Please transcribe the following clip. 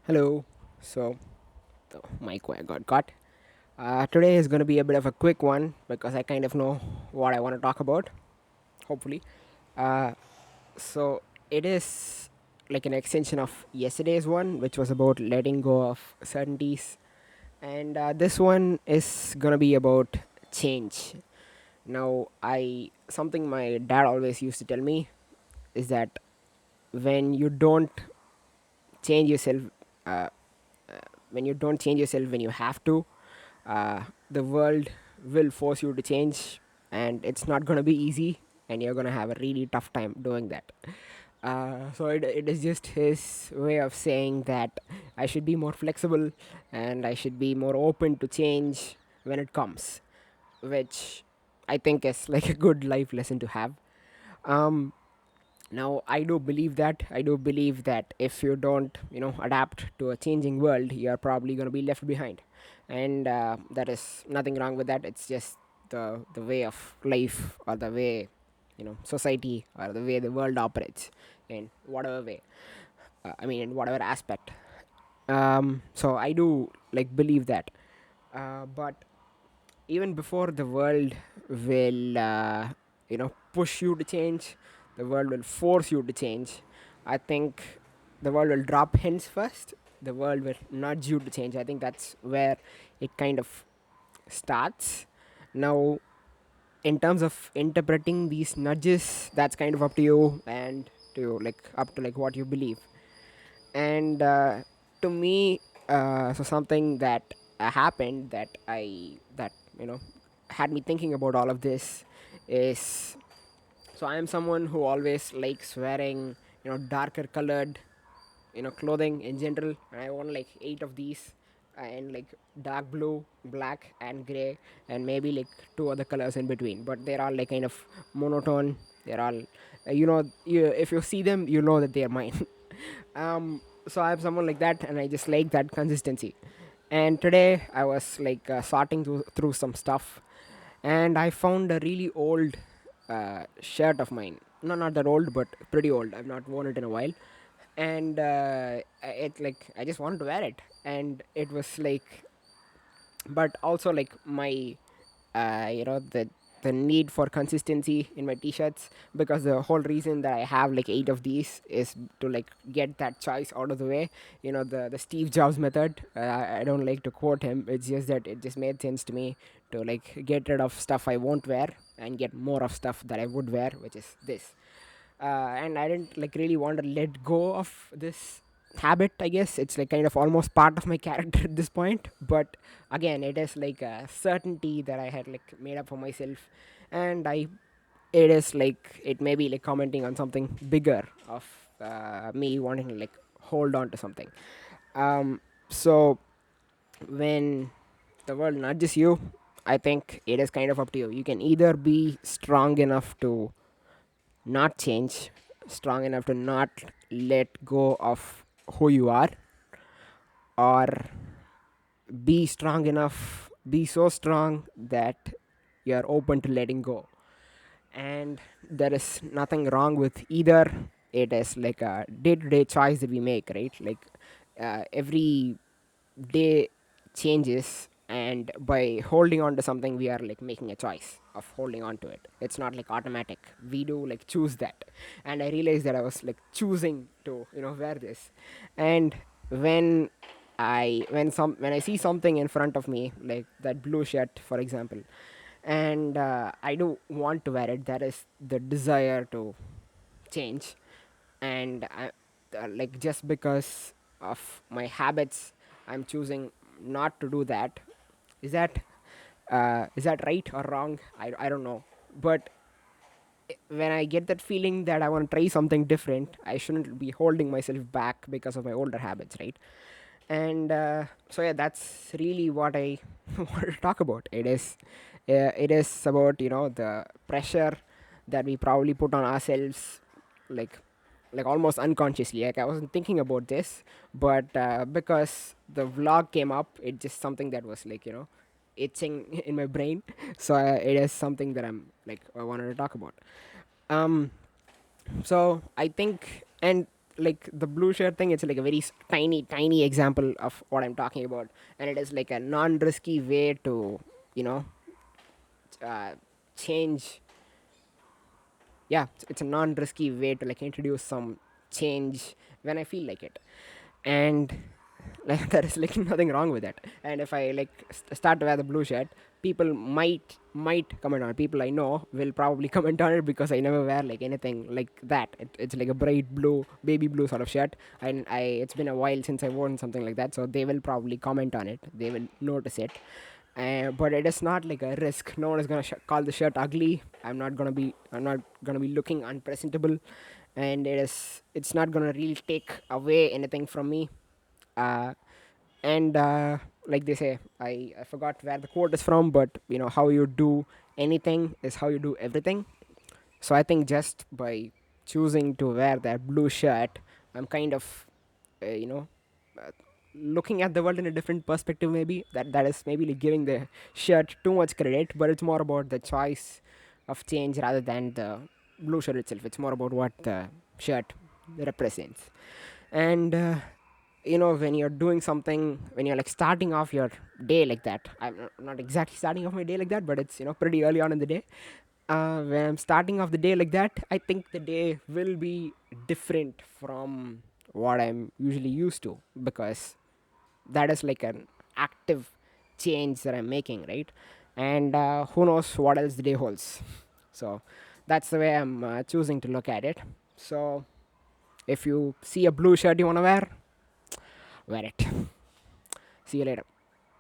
Hello. So, the mic got caught. Today is going to be a bit of a quick one because I kind of know what I want to talk about, hopefully. Uh, so, it is like an extension of yesterday's one, which was about letting go of certainties. And this one is going to be about change. Now, something my dad always used to tell me is that when you don't change yourself, uh, when you don't change yourself when you have to, the world will force you to change, and it's not going to be easy, and you're going to have a really tough time doing that. So it is just his way of saying that I should be more flexible and I should be more open to change when it comes, which I think is like a good life lesson to have. Um, Now, I do believe that if you don't, adapt to a changing world, you're probably going to be left behind. And there is nothing wrong with that. It's just the way of life, or the way, society, or the way the world operates in whatever way. In whatever aspect. So I do like believe that. But even before the world will push you to change, the world will force you to change. I think the world will drop hints first, the world will nudge you to change. I think that's where it kind of starts. Now, in terms of interpreting these nudges, that's kind of up to you, and to like up to like what you believe. And to me, so something that happened that had me thinking about all of this is, so I am someone who always likes wearing darker colored clothing in general, and I own like 8 of these, and like dark blue, black, and gray, and maybe like 2 other colors in between, but they're all like kind of monotone. They're all if you see them, you know that they are mine. So I'm someone like that, and I just like that consistency. And today I was like sorting through some stuff, and I found a really old shirt of mine. No, not that old, but pretty old. I've not worn it in a while, and it like I just wanted to wear it, and it was like, but also like my the need for consistency in my t-shirts, because the whole reason that I have like 8 of these is to like get that choice out of the way. The Steve Jobs method. I don't like to quote him. It's just that it just made sense to me to like get rid of stuff I won't wear and get more of stuff that I would wear, which is this. And I didn't like really want to let go of this habit. I guess it's like kind of almost part of my character at this point, but again, it is like a certainty that I had like made up for myself, and I it is like it may be like commenting on something bigger of me wanting to like hold on to something. So when the world nudges you, I think it is kind of up to you. You can either be strong enough to not change, strong enough to not let go of who you are, or be so strong that you're open to letting go. And there is nothing wrong with either. It is like a day-to-day choice that we make, right? Like every day changes, and by holding on to something, we are like making a choice of holding on to it. It's not like automatic, we do like choose that. And I realized that I was like choosing to wear this. And when when I see something in front of me, like that blue shirt for example, and I do want to wear it, that is the desire to change. And like just because of my habits, I'm choosing not to do that. Is that is that right or wrong? I don't know. But when I get that feeling that I want to try something different, I shouldn't be holding myself back because of my older habits, right? And so yeah, that's really what I want to talk about. It is about the pressure that we probably put on ourselves, like almost unconsciously. Like I wasn't thinking about this, but because the vlog came up, it's just something that was like itching in my brain. So it is something that I wanted to talk about. um so I think, and like the blue shirt thing, it's like a very tiny example of what I'm talking about, and it is like a non-risky way to, you know, uh, change. Yeah, it's a non-risky way to like introduce some change when I feel like it, and like there is like nothing wrong with it. And if I like start to wear the blue shirt, people might comment on it. People I know will probably comment on it because I never wear like anything like that. It's like a bright blue, baby blue sort of shirt, and I it's been a while since I worn something like that, so they will probably comment on it, they will notice it. But it is not like a risk. No one is gonna call the shirt ugly. I'm not gonna be looking unpresentable, and it's not gonna really take away anything from me. Uh, and like they say, I forgot where the quote is from, but you know, how you do anything is how you do everything. So I think just by choosing to wear that blue shirt, I'm kind of, you know, uh, looking at the world in a different perspective. Maybe that is maybe like giving the shirt too much credit, but it's more about the choice of change rather than the blue shirt itself. It's more about what the shirt represents. And you know, when you're doing something, when you're like starting off your day like that, I'm not exactly starting off my day like that, but it's, you know, pretty early on in the day. When I'm starting off the day like that, I think the day will be different from what I'm usually used to, because that is like an active change that I'm making, right? And who knows what else the day holds. So that's the way I'm choosing to look at it. So if you see a blue shirt you want to wear it. See you later.